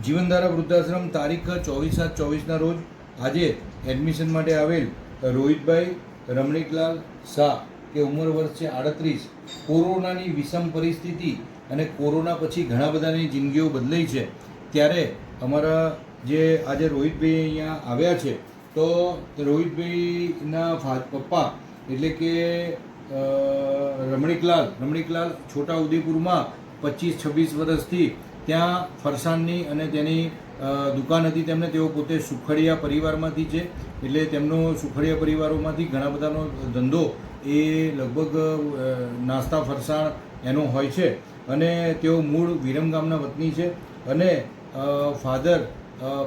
જીવનધારા વૃદ્ધાશ્રમ તારીખ 24/7/24ના રોજ આજે એડમિશન માટે આવેલ રોહિતભાઈ રમણીકલાલ શાહ કે ઉંમર વર્ષ છે 38, કોરોનાની વિષમ પરિસ્થિતિ અને કોરોના પછી ઘણા બધાની જિંદગીઓ બદલાઈ છે, ત્યારે અમારા જે આજે રોહિતભાઈ અહીંયા આવ્યા છે, તો રોહિતભાઈના પપ્પા એટલે કે રમણીકલાલ છોટા ઉદેપુરમાં 25-26 વર્ષથી ત્યાં ફરસાણની અને તેની દુકાન હતી. તેઓ પોતે સુખડિયા પરિવારમાંથી છે, એટલે તેમનો સુખડિયા પરિવારોમાંથી ઘણા બધાનો ધંધો એ લગભગ નાસ્તા ફરસાણ એનો હોય છે, અને તેઓ મૂળ વિરમગામના વતની છે. અને ફાધર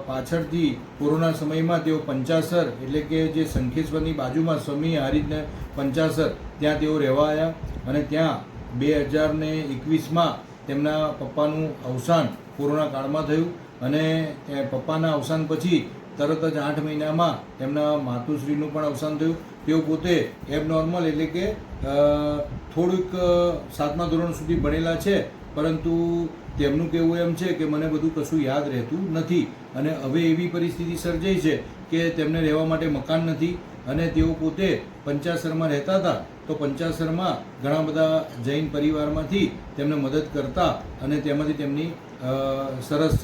પાછળથી કોરોના સમયમાં તેઓ પંચાસર એટલે કે જે શંખેશ્વરની બાજુમાં સ્વામી હારીજને પંચાસર ત્યાં તેઓ રહેવા આવ્યા, અને ત્યાં 2021માં તેમના પપ્પાનું અવસાન કોરોના કાળમાં થયું, અને પપ્પાના અવસાન પછી તરત જ 8 મહિનામાં તેમના માતુશ્રીનું પણ અવસાન થયું. તેઓ પોતે એબનોર્મલ એટલે કે થોડુંક 7મા ધોરણ સુધી ભણેલા છે, પરંતુ તેમનું કહેવું એમ છે કે મને બધું કશું યાદ રહેતું નથી, અને હવે એવી પરિસ્થિતિ સર્જાઈ છે કે તેમને રહેવા માટે મકાન નથી, અને તેઓ પોતે પંચાસરમાં રહેતા હતા. તો પંચાસરમાં ઘણા બધા જૈન પરિવારમાંથી તેમને મદદ કરતા, અને તેમાંથી તેમની સરસ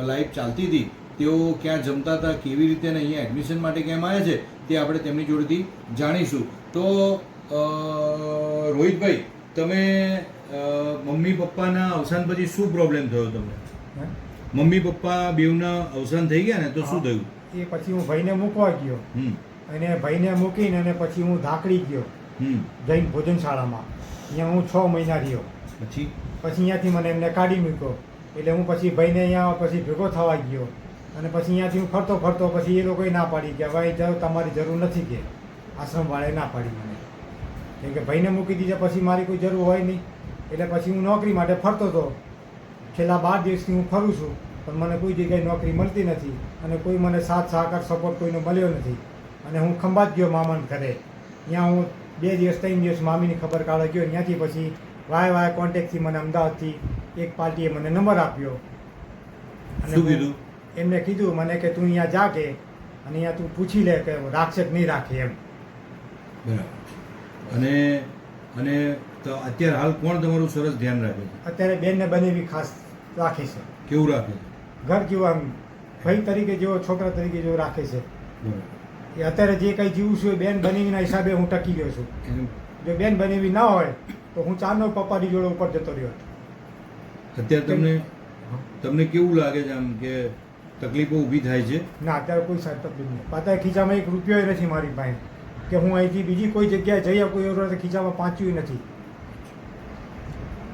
લાઈફ ચાલતી હતી. તેઓ ક્યાં જમતા હતા, કેવી રીતે, અને અહીંયા એડમિશન માટે કેમ આવ્યા છે, તે આપણે તેમની જોડેથી જાણીશું. તો રોહિતભાઈ, તમે મમ્મી પપ્પાના અવસાન પછી શું પ્રોબ્લેમ થયો તમને? મમ્મી પપ્પા બેવના અવસાન થઈ ગયા ને, તો શું થયું? એ પછી હું ભાઈને મૂકવા ગયો, અને ભાઈને મૂકીને અને પછી હું ધાકડી ગયો જૈન ભોજનશાળામાં. અહીંયા હું 6 મહિના રહ્યો. પછી અહીંયાથી મને એમને કાઢી મૂક્યો, એટલે હું પછી ભાઈને અહીંયા પછી ભેગો થવા ગયો, અને પછી અહીંયાથી હું ફરતો પછી એ લોકોએ ના પાડી કે ભાઈ જાઓ, તમારી જરૂર નથી, કે આશ્રમવાળાએ ના પાડી મને, કેમ કે ભાઈને મૂકી દીધા પછી મારી કોઈ જરૂર હોય નહીં. એટલે પછી હું નોકરી માટે ફરતો હતો. છેલ્લા 12 દિવસથી હું ફરું છું, પણ મને કોઈ જગ્યાએ નોકરી મળતી નથી, અને કોઈ મને સાથ સહકાર સપોર્ટ કોઈનો મળ્યો નથી. અને હું ખંભાત ગયો મામાના ઘરે. ત્યાં હું 2 દિવસ 3 દિવસ મામીની ખબર કાઢવા ગયો. ત્યાંથી પછી વાય કોન્ટેક્ટથી મને અમદાવાદથી એક પાર્ટીએ મને નંબર આપ્યો, અને એમને કીધું મને કે તું અહીંયા જા, કે અને અહીંયા તું પૂછી લે કે રાખશે કે નહીં રાખે એમ. બરાબર. અને તો અત્યારે હાલ કોણ તમારું સરસ ધ્યાન રાખે છે? અત્યારે બેનને બનેવી ખાસ રાખે છે. કેવું રાખે છે? ઘર જેવું, આમ ભાઈ તરીકે જેવો, છોકરા તરીકે જેવો રાખે છે. એ અત્યારે જે કંઈ જીવું છું એ બેન બનેવીના હિસાબે હું ટકી ગયો છું. જો બેન બનેવી ના હોય તો હું ચારનો પપ્પાની જોડે ઉપર જતો રહ્યો. અત્યારે તમને કેવું લાગે છે આમ કે તકલીફો ઊભી થાય છે? ના, અત્યારે કોઈ સારી તકલીફ નહીં. પાછા ખીચામાં 1 રૂપિયો નથી મારી પાસે, કે હું અહીંથી બીજી કોઈ જગ્યાએ જઈ શકું એવું ખીચામાં 5 નથી.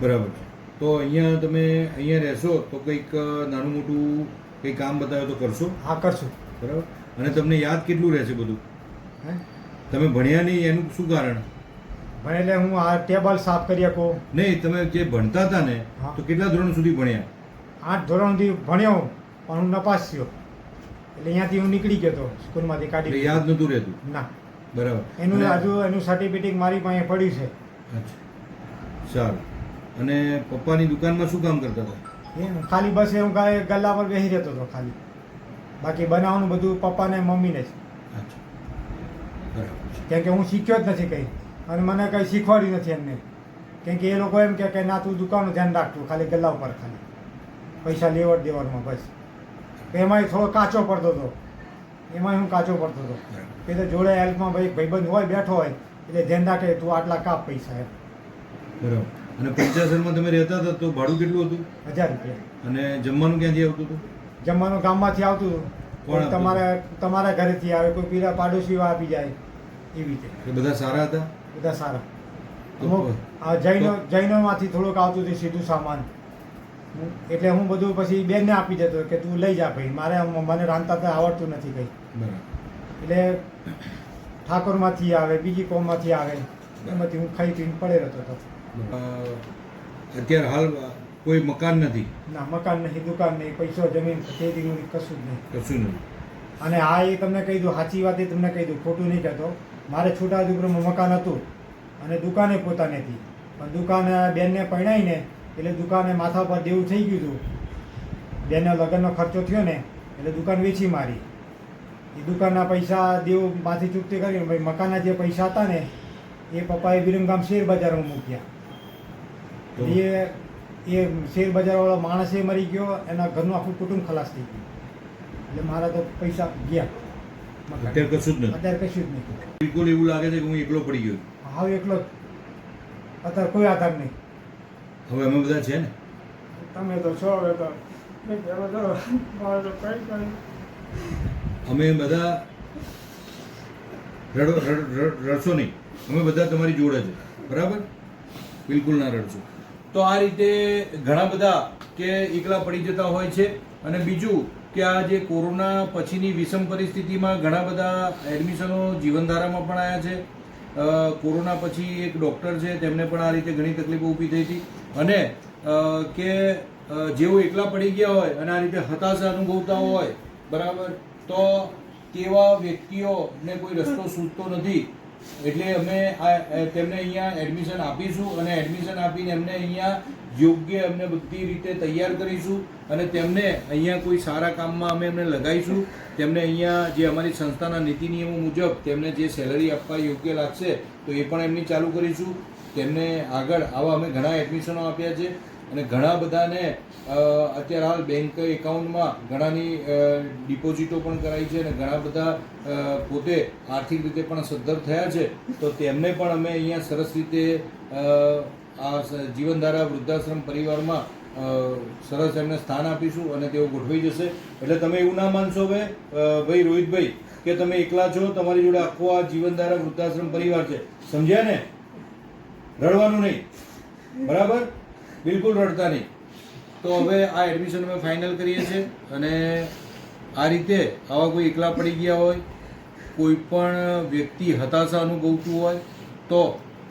બરાબર છે. તો અહીંયા તમે અહીંયા રહેશો તો કંઈક નાનું મોટું કંઈ કામ બતાવે તો કરશો? હા, કરશું. બરાબર. અને તમને યાદ કેટલું રહેશે બધું? તમે ભણ્યા નહીં એનું શું કારણ? ભણેલે હું આ ટેબલ સાફ કરી શકું નહીં. તમે જે ભણતા હતા ને, તો કેટલા ધોરણ સુધી ભણ્યા? 8 ધોરણ સુધી ભણ્યો, પણ હું નપાસ થયો. એટલે અહીંયાથી હું નીકળી ગયો હતો સ્કૂલમાંથી કાઢી. યાદ નહોતું રહેતું? ના. બરાબર. એનું સર્ટિફિકેટ મારી પાસે પડ્યું છે. અચ્છા, સારું. અને પપ્પાની દુકાનમાં શું કામ કરતા હતા? ખાલી બસ હું ગલ્લા પર બેસી રહેતો હતો ખાલી. બાકી બનાવવાનું બધું પપ્પાને મમ્મીને જ. અચ્છા, બરાબર. કેમ કે હું શીખ્યો જ નથી કંઈ, અને મને કંઈ શીખવાડ્યું નથી એમને. કેમ કે એ લોકો એમ કે ના, તું દુકાનનું ધ્યાન રાખતું, ખાલી ગલ્લા ઉપર ખાલી પૈસા લેવડ દેવડમાં બસ. એમાંય થોડો કાચો પડતો હતો. હું કાચો પડતો હતો. કે તો જોડે હેલ્પમાં ભાઈબંધ હોય, બેઠો હોય, એટલે ધ્યાન રાખે તું આટલા કાપ પૈસા એમ. બરાબર. અને પંચાસરમાં તમે રહેતા હતા તો ભાડું કેટલું હતું? 1000 રૂપિયા. અને જમવાનું ક્યાંથી આવતું હતું? જમવાનું ગામમાંથી આવતું હતું. કોઈ તમારા ઘરેથી આવે, કોઈ પીલા પાડોશીઓ આપી જાય, એવી રીતે. બધા સારા હતા? બધા સારા. અમુક જૈનોમાંથી થોડુંક આવતું હતું સીધું સામાન, એટલે હું બધું પછી બેનને આપી દેતો કે તું લઈ જા ભાઈ, મને રાંધતા આવડતું નથી કંઈ. એટલે ઠાકોરમાંથી આવે, બીજી કોમમાંથી આવે, એમાંથી હું ખાઈ પીને પડે રહેતો હતો. અત્યારે હાલ કોઈ મકાન નથી? ના, મકાન નહીં, દુકાન નહીં, પૈસો, જમીન, ખેતીનું કશું જ નહીં. કશું નહીં. અને હા, એ તમને કહી દઉં, સાચી વાત એ તમને કહી દઉં, ખોટું નહીં કહેતો. મારે છોટાઉદેપુરમાં મકાન હતું, અને દુકાને પોતાની હતી, પણ દુકાન બેનને પરણાવીને એટલે દુકાને માથા પર દેવું થઈ ગયું હતું. બેનો લગ્નનો ખર્ચો થયો ને એટલે દુકાન વેચી મારી. એ દુકાનના પૈસા દેવ માંથી ચૂકતી કરીને ભાઈ મકાનના જે પૈસા હતા ને એ પપ્પાએ વિરમગામ શેર બજારમાં મૂક્યા. તો એ શેર બજારવાળો માણસે મરી ગયો, એના ઘરનું આખું કુટુંબ ખલાસ થઈ ગયું. એટલે મારા તો પૈસા ગયા. અત્યારે કશું જ નથી. અત્યારે કશું જ નહીં. બિલકુલ એવું લાગે છે કે હું એકલો પડી ગયો. હવે એકલો જ. અત્યારે કોઈ આધાર નહીં. હવે અમે બધા છે ને. તમે તો છો હવે તો મારે તો કઈ અમે બધા રડશો નહીં, અમે બધા તમારી જોડે છે, બરાબર? બિલકુલ ના રડશો. તો આ રીતે ઘણા બધા કે એકલા પડી જતા હોય છે. અને બીજું કે આ જે કોરોના પછીની વિષમ પરિસ્થિતિમાં ઘણા બધા એડમિશનો જીવનધારામાં પણ આવ્યા છે. કોરોના પછી એક ડૉક્ટર છે, તેમને પણ આ રીતે ઘણી તકલીફો ઊભી થઈ હતી. અને કે જેઓ એકલા પડી ગયા હોય અને આ રીતે હતાશા અનુભવતા હોય, બરાબર, તો તેવા વ્યક્તિઓને કોઈ રસ્તો સૂચતો નથી. એટલે અમે તેમને અહીંયા એડમિશન આપીશું અને એડમિશન આપીને એમને અહીંયા યોગ્ય એમને બધી રીતે તૈયાર કરીશું અને તેમને અહીંયા કોઈ સારા કામમાં અમે એમને લગાવીશું. તેમને અહીંયા જે અમારી સંસ્થાના નીતિ નિયમો મુજબ તેમને જે સેલરી આપવા યોગ્ય લાગશે તો એ પણ એમની ચાલુ કરીશું. તેમને આગળ આવા અમે ઘણા એડમિશનો આપ્યા છે અને ઘણા બધાને અત્યારે હાલ બેંક એકાઉન્ટમાં ઘણાની ડિપોઝિટો પણ કરાઈ છે અને ઘણા બધા પોતે આર્થિક રીતે પણ સદ્ધર થયા છે. તો તેમને પણ અમે અહીંયા સરસ રીતે આ જીવનધારા વૃદ્ધાશ્રમ પરિવારમાં સરસ એમને સ્થાન આપીશું અને તેઓ ગોઠવાઈ જશે. એટલે તમે એવું ના માનશો ભાઈ રોહિતભાઈ કે તમે એકલા છો, તમારી જોડે આખો આ જીવનધારા વૃદ્ધાશ્રમ પરિવાર છે. સમજ્યા ને? રડવાનું નહીં, બરાબર? બિલકુલ રડતા નહીં. તો હવે આ એડમિશન અમે ફાઇનલ કરીએ છીએ અને આ રીતે આવા કોઈ એકલા પડી ગયા હોય, કોઈ પણ વ્યક્તિ હતાશા અનુભવતું હોય તો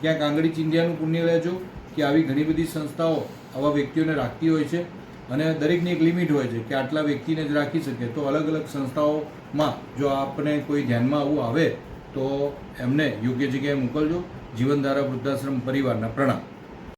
ક્યાંક આંગળી ચીંધ્યાનું પુણ્ય લેજો કે આવી ઘણી બધી સંસ્થાઓ આવા વ્યક્તિઓને રાખતી હોય છે અને દરેકની એક લિમિટ હોય છે કે આટલા વ્યક્તિને જ રાખી શકે. તો અલગ અલગ સંસ્થાઓમાં જો આપને કોઈ ધ્યાનમાં આવું આવે તો એમને યોગ્ય જગ્યાએ મોકલજો. જીવનધારા વૃદ્ધાશ્રમ પરિવારના પ્રણામ.